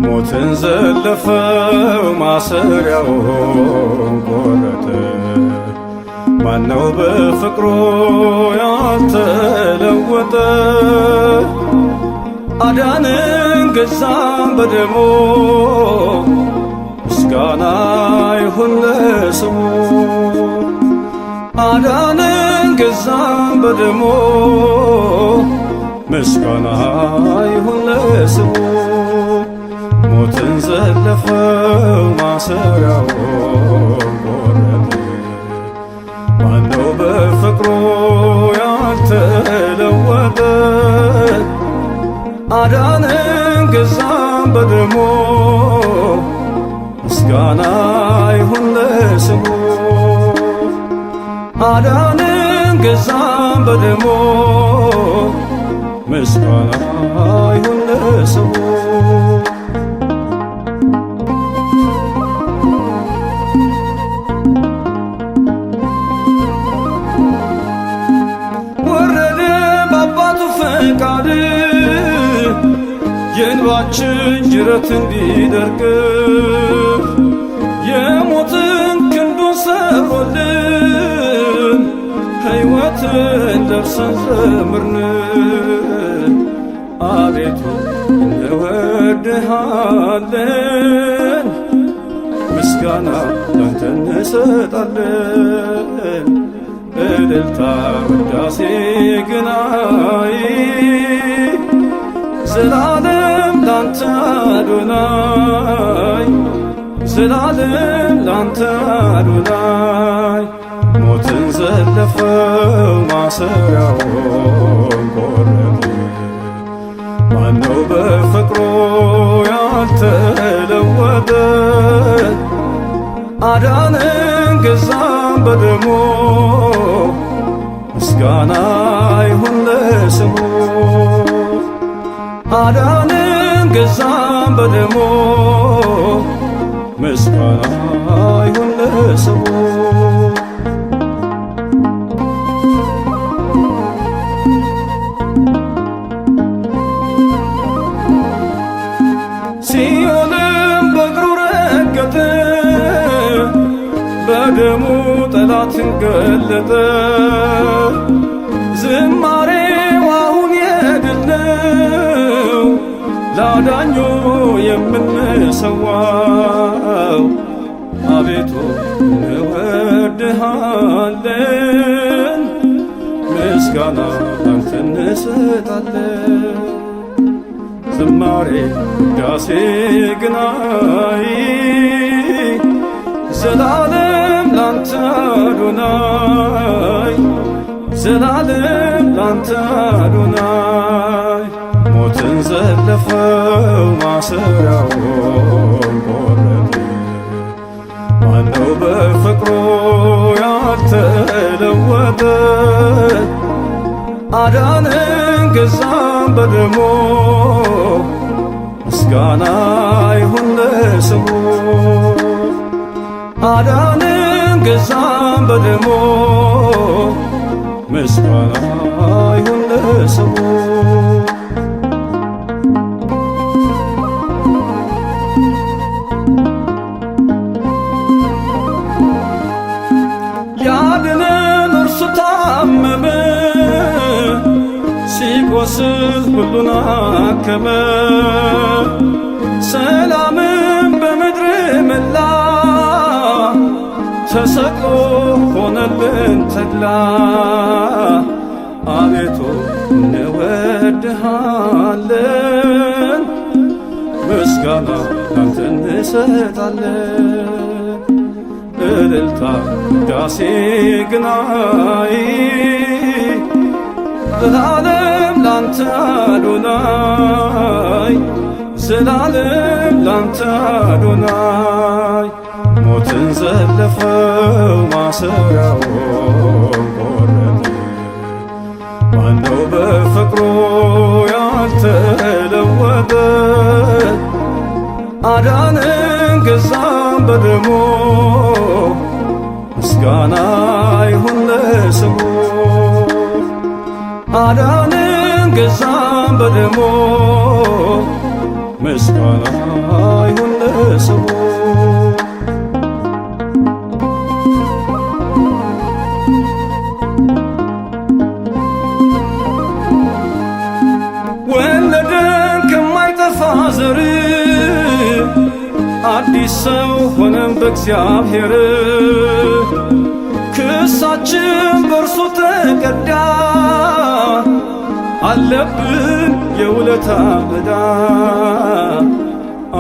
ሞትን ዘለፈው ማሰሪያውን ቆረጠ። ማነው በፍቅሩ ያልተለወጠ? አዳንን ገዛን በደሙ ምስጋና ይሁን ለስሙ። አዳንን ገዛን በደሙ ምስጋና ይሁን ለስሙ። ሞትን ዘለፈው ማሰሪያውን ቆረጠ። ማነው በፍቅሩ ያልተለወጠ? አዳንን ገዛን በደሙ ምስጋና ይሁን ለስሙ። አዳንን ገዛን በደሙ ምስጋና ይሁን ለስሙ። የእንባችን ጅረት እንዲደርቅ የሞትን ክንዱን ሰብሮልን ሕይወትን ለብሰን ዘምርን። አቤቱ እንወድሃለን፣ ምስጋና ላንተ እንሰጣለን። እልልታ ውዳሴ ግናይ ዘላለም ላንተ አዶናይ፣ ዘላለም ላንተ አዶናይ። ሞትን ዘለፈው ማሰሪያውን ቆረጠ። ማነው በፍቅሩ ያልተለወጠ? አዳንን ገዛን በደሙ ምስጋና ይሁን ለስሙ። አዳንን ገዛን በደሙ ምስጋና ይሁን ለስሙ። ሲኦልም በእግሩ ረገጠ፣ በደሙ ጠላትን ገለጠ። ዝማሬው አሁን የድል ነው፣ ላዳኙ የምንሰዋው። አቤቱ እንወድሃለን፣ ምስጋና ላንተ እንሰጣለን። ዝማሬ ውዳሴ ግናይ ዘላለም ላንተ አዶናይ፣ ዘላለም ላንተ አዶናይ። ሞትን ዘለፈው ማሰሪያውን ቆረጠ። ማነው በፍቅሩ ያልተለወጠ? አዳንን ገዛን በደሙ ምስጋና ይሁን ለስሙ። አዳንን ገዛን በደሙ ምስጋና ይሁን ለስሙ። ያድነን እርሱ ታመመ፣ ሲቆስል ሁሉን አከመ። ሰላምን በምድር መላ፣ ተሰቅሎ ሆነልን ተድላ። አቤቱ እንወድሃለን፣ ምስጋና ላንተ እንሰጣለን። እልልታ ውዳሴ ግናይ ዘላለም ላንተ አዶናይ፣ ዘላለም ላንተ አዶናይ። ሞትን ዘለፈው ማሰሪያውን በፍቅሩ ያልተለወጠ አዳነን ገዛን በደሙ ምስጋና ይሁን ለስሙ አዳነን ገዛን በደሙ ምስጋና ይሁን ለስሙ ወለደን ከማይጠፋ ዘር አዲስ ሰው ሆነን በእግዚአብሔር ክሳችን በእርሱ ተቀዳ አለብን የውለታ ዕዳ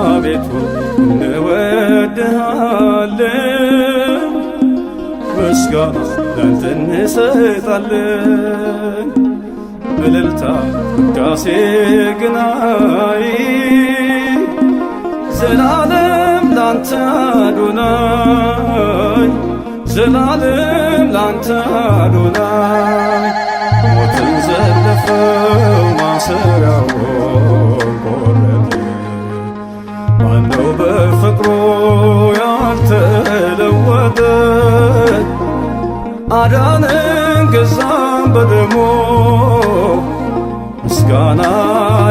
አቤቱ እንወድሃለን ምስጋና ላንተ እንሰጣለን እልልታ ውዳሴ ግናይ ዘላለም ላንተ አዶናይ ዘላለም ላንተ አዶናይ ሞትን ዘለፈው ማሰሪያውን ቆረጠ ማነው በፍቅሩ ያልተለወጠ አዳነን ገዛን በደሙ ምስጋና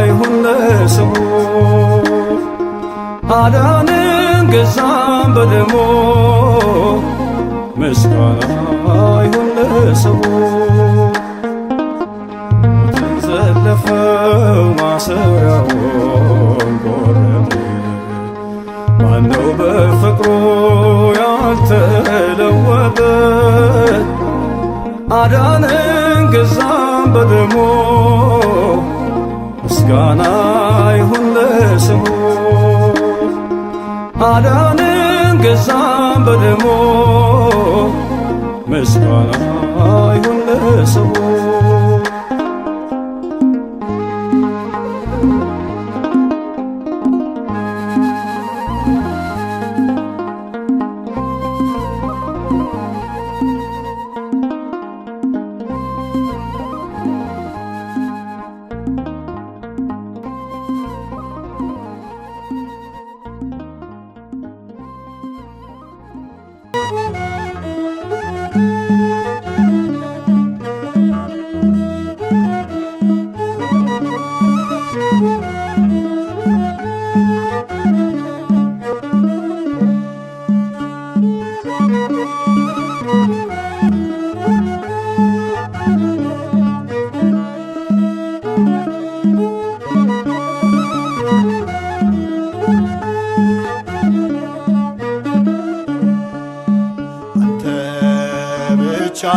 ይሁን ለስሙ አዳነን ገዛን በደሙ ምስጋና ይሁን ለስሙ ሞትን ዘለፈው ማሰሪያውን ቆረጠ ማነው በፍቅሩ ያልተለወጠ አዳነን ገዛን በደሙ ምስጋና ይሁን ለስሙ አዳነን ገዛን በደሙ ምስጋና ይሁን ለስሙ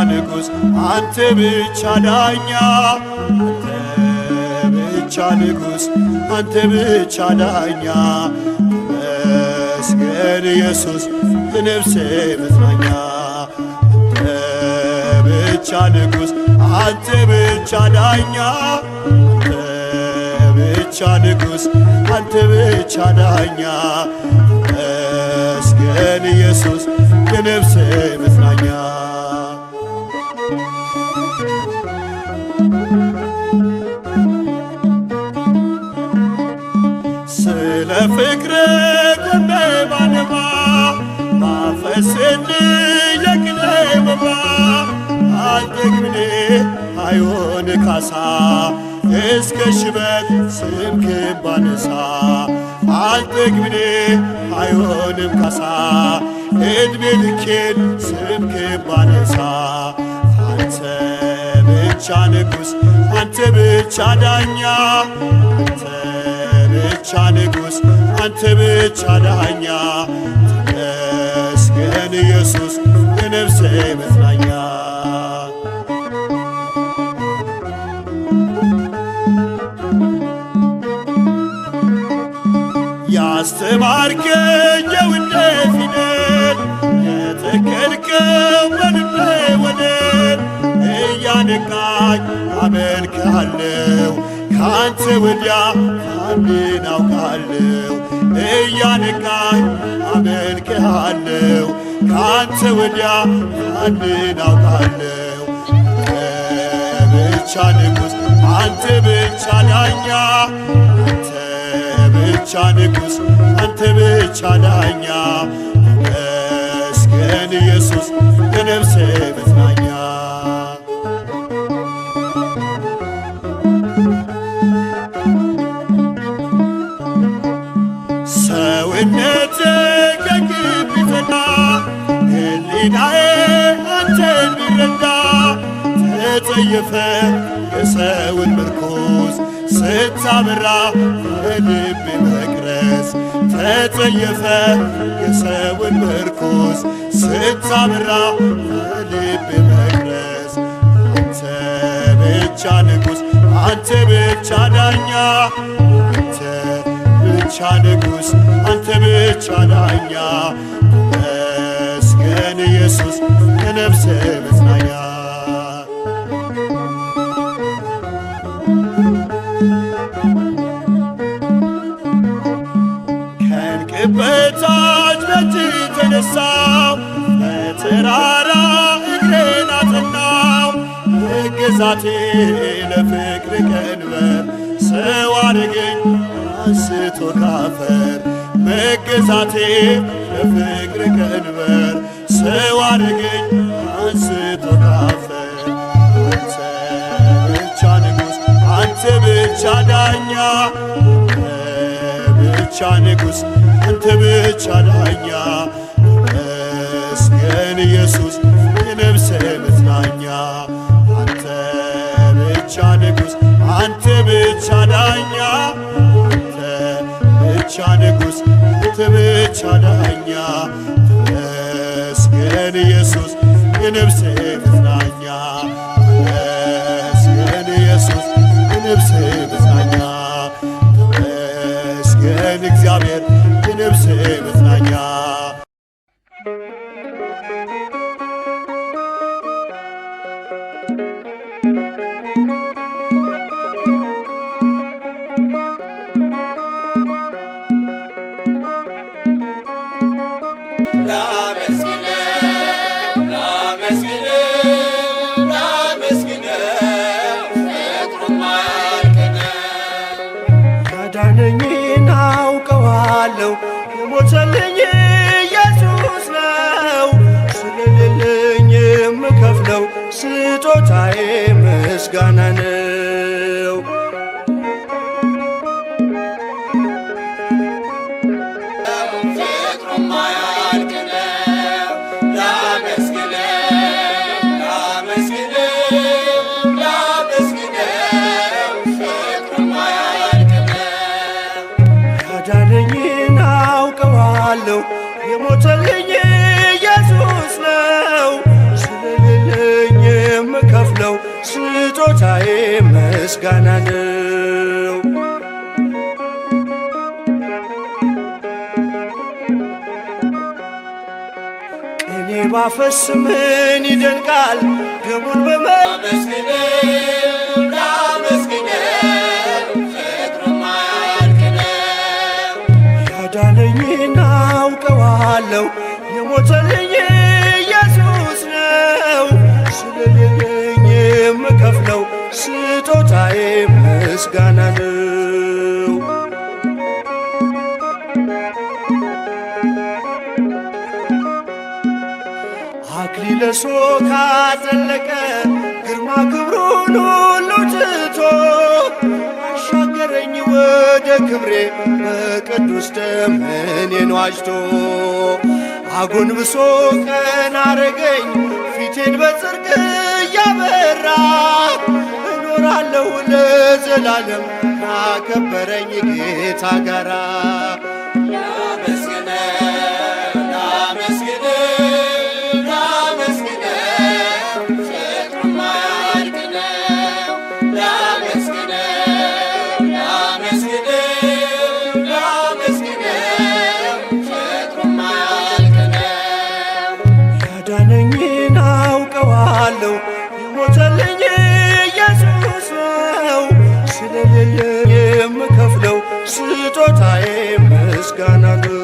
ንጉሥ አንተ ብቻ ዳኛ አንተ ብቻ ንጉሥ አንተ ብቻ ዳኛ ተመስገን ኢየሱስ የነፍሴ መጽናኛ አንተ ብቻ ንጉሥ አንተ ብቻ ዳኛ አንተ ብቻ ንጉሥ አንተ ብቻ ዳኛ ተመስገን ኢየሱስ የነፍሴ መጽናኛ ስለ ፍቅር ቆሜ ባነባ ባፈስስልኝ የቅኔ መባ አልጠግብኔ አይሆን ካሳ እስከ ሽበት ስምህን ባነሳ አልጠግብኔ አይሆንም ካሳ ዕድሜ ልኬን ስምህን ባነሳ አንተ ብቻ ንጉሥ አንተ ብቻ ዳኛ አንተ ብቻ ንጉሥ አንተ ብቻ ዳኛ ተመስገን ኢየሱስ የነፍሴ መጽናኛ ያስተማርከኝ የውዴ ፊደል የተከልከው በልቤ ወደል እያነቃኝ አመልክሃለሁ ካንተ ወዲያ ማንን አውቃለሁ እያነቃኝ አመልክሃለሁ ካንተ ወዲያ ማንን አውቃለሁ ብቻ ንጉሥ አንተ ብቻ ዳኛ አንተ ብቻ ንጉሥ አንተ ብቻ ዳኛ ይመስገን ኢየሱስ የነፍሴ መጽናኛ ሰውነቴ ከግብ ቢጸና ሕሊናዬ አንተን ቢረዳ ተጸየፈ የሰውን ምርኩዝ ስታበራ በልቤ መቅረዝ ተጸየፈ የሰውን ምርኩዝ ስታበራ በልቤ መቅረዝ አንተ ብቻ ንጉሥ አንተ ብቻ ዳኛ አንተ ብቻ ንጉሥ አንተ ብቻ ዳኛ ይመስገን ኢየሱስ የነፍሴ መጽናኛ ከዕንቅብ በታች በእጅህ ተነሳው በተራራ እግሬን አጸናው መገዛቴ ለፍቅር ቀንበር ሰው አደረገኝ አንስቶ ካፈር መገዛቴ ለፍቅር ቀንበር ሰው አደረገኝ አንስቶ ካፈር አንተ ብቻ ንጉሥ አንተ ብቻ ዳኛ ብቻ ንጉሥ አንተ ብቻ ዳኛ ይመስገን ኢየሱስ የነፍሴ መጽናኛ አንተ ብቻ ንጉሥ አንተ ብቻ ዳኛ አንተ ብቻ ንጉሥ አንተ ብቻ ዳኛ ይመስገን ኢየሱስ የነፍሴ መጽናኛ ይመስገን ኢየሱስ የነፍሴ መጽናኛ ይመስገን እግዚአብሔር የነፍሴ መጽናኛ ያዳነኝን አውቀዋለሁ የሞተልኝ ኢየሱስ ነው ስለሌለኝ የምከፍለው ስጦታዬ ምስጋና ነው ያዳነኝን አውቀዋለሁ የሞተልኝ ኢየሱስ ነው ስለሌለኝ የምከፍለው ስጦታዬ ምስጋና ነው ቅኔ ባፈስ ምን ይደንቃል ደሙን ያዳነኝን አውቀዋለሁ የሞተልኝ ኢየሱስ ነው ስለሌለኝ የምከፍለው ስጦታዬ ምስጋና ነው አክሊለ ሦክ አጠለቀ ግርማ ክብሩን ሁሉ ትቶ አሻገረኝ ወደ ክብሬ በቅዱስ ደም እኔን ዋጅቶ አጎንብሶ ቀና አረገኝ ፊቴን በጽድቅ እያበራ እኖራለሁ ለዘላለም ካከበረኝ ጌታ ጋራ ያዳነኝን አውቀዋለሁ የሞተልኝ ኢየሱስ ነው ስለሌለኝ የምከፍለው ስጦታዬ ምስጋና ነው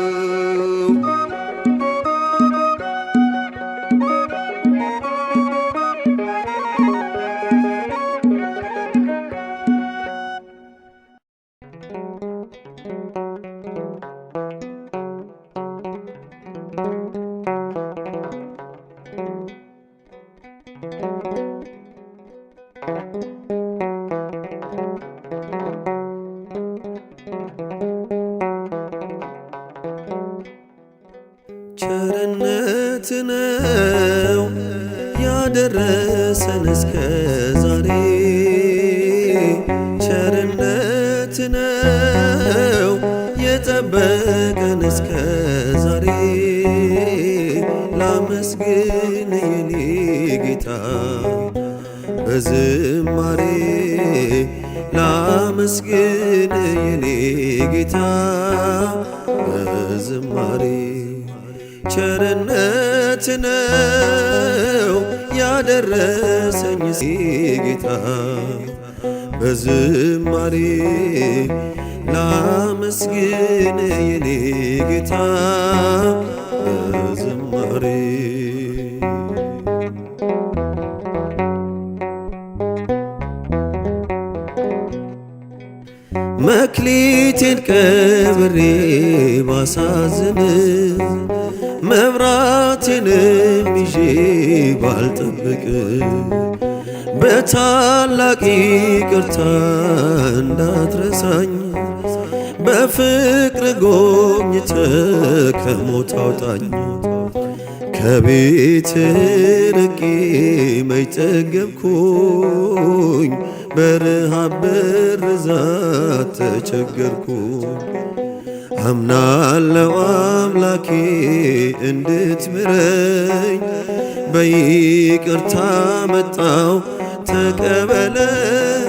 ቸርነት ነው ያደረሰን እስከ ዛሬ፣ ቸርነት ነው የጠበቀን እስከ ዛሬ። ላመስግን የኔ ጌታ በዝማሬ፣ ላመስግን የኔ ጌታ በዝማሬ። ቸርነት ነው ያደረሰኝ ጌታ በዝማሬ፣ ላመስግን የኔ ጌታ በዝማሬ። መክሊቴን ቀብሬ ባሳዝን፣ መብራቴንም ይዤ ባልጠብቅ፣ በታላቅ ይቅርታ እንዳትረሳኝ፣ በፍቅር ጎብኝተ ከሞት አውጣኝ። ከቤት ርቄ መች ጠገብኩኝ፣ በረሃብ በርዛት ተቸገርኩኝ። አምናለው አምላኬ እንድትምረኝ፣ በይቅርታ መጣው ተቀበለኝ።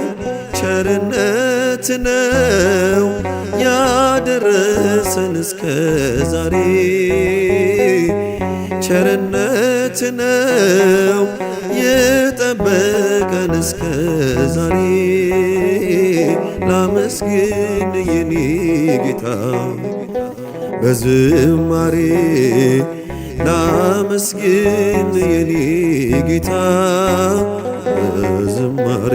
ቸርነት ነው ያደረሰን እስከ ዛሬ፣ ቸርነት ነው የጠበቀን እስከ ዛሬ። ላመስግን የኔ ጌታ በዝማሬ፣ ላመስግን የኔ ጌታ በዝማሬ።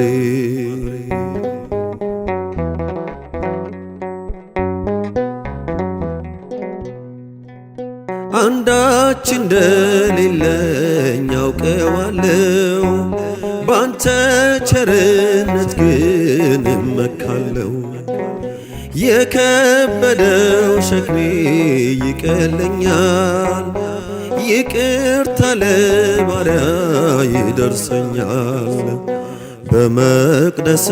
አንዳች እንደሌለኝ አውቀዋለሁ፣ ባንተ ቸርነት ግን እመካለሁ። የከበደው ሸክሜ ይቀለኛል፣ ይቅርታ ለባሪያ ይደርሰኛል። በመቅደስ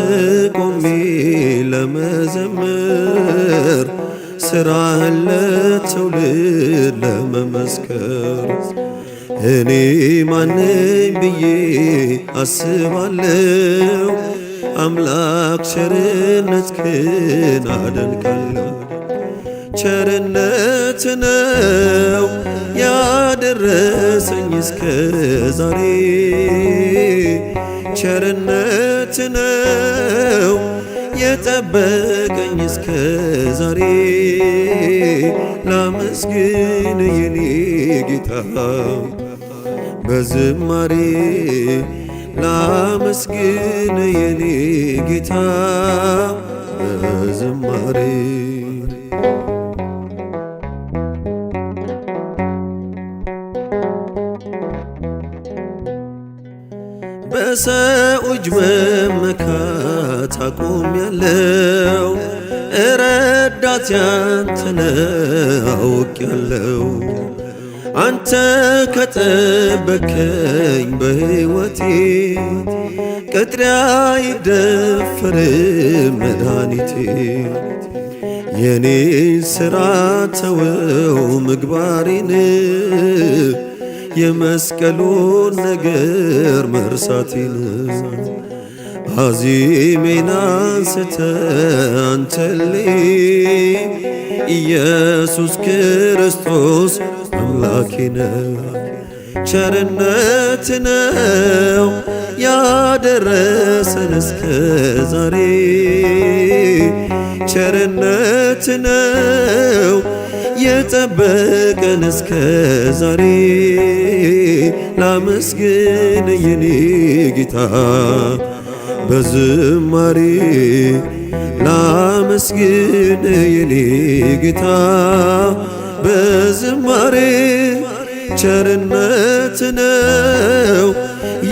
ቆሜ ለመዘመር፣ ሥራህን ለትውልድ ለመመስከር። እኔ ማነኝ ብዬ አስባለሁ፣ አምላክ ቸርነትህን አደንቃለሁ። ቸርነት ነው ያደረሰኝ እስከ ዛሬ፣ ቸርነት ነው የጠበቀኝ እስከ ዛሬ። ላመስግን የኔ ጌታ በዝማሬ፣ ላመስግን የኔ ጌታ በዝማሬ። በሰው እጅ መመካት አቁሜያለሁ፣ እረዳት ያንተ ነህ አውቄያለሁ። አንተ ከጠበከኝ በሕይወቴ፣ ቅጥሬ አይደፈርም መድኃኒቴ። የኔን ሥራ ተወው ምግባሬን፣ የመስቀሉን ነገር መርሳቴን። አዚሜን አንስተ አንተልኝ ኢየሱስ ክርስቶስ አምላኬ ነው። ቸርነት ነው ያደረሰን እስከ ዛሬ፣ ቸርነት ነው የጠበቀን እስከ ዛሬ። ላመስግን የኔ ጌታ በዝማሬ፣ ላመስግን የኔ ጌታ በዝማሬ። ቸርነት ነው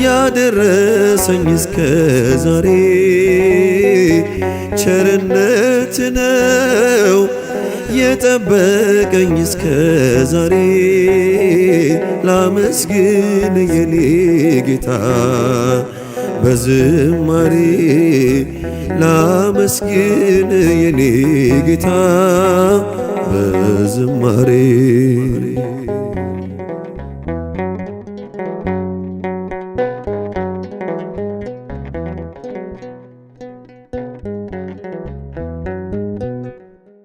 ያደረሰኝ እስከ ዛሬ ቸርነት ነው የጠበቀኝ እስከ ዛሬ ላመስግን የኔ ጌታ በዝማሬ ላመስግን የኔ ጌታ በዝማሬ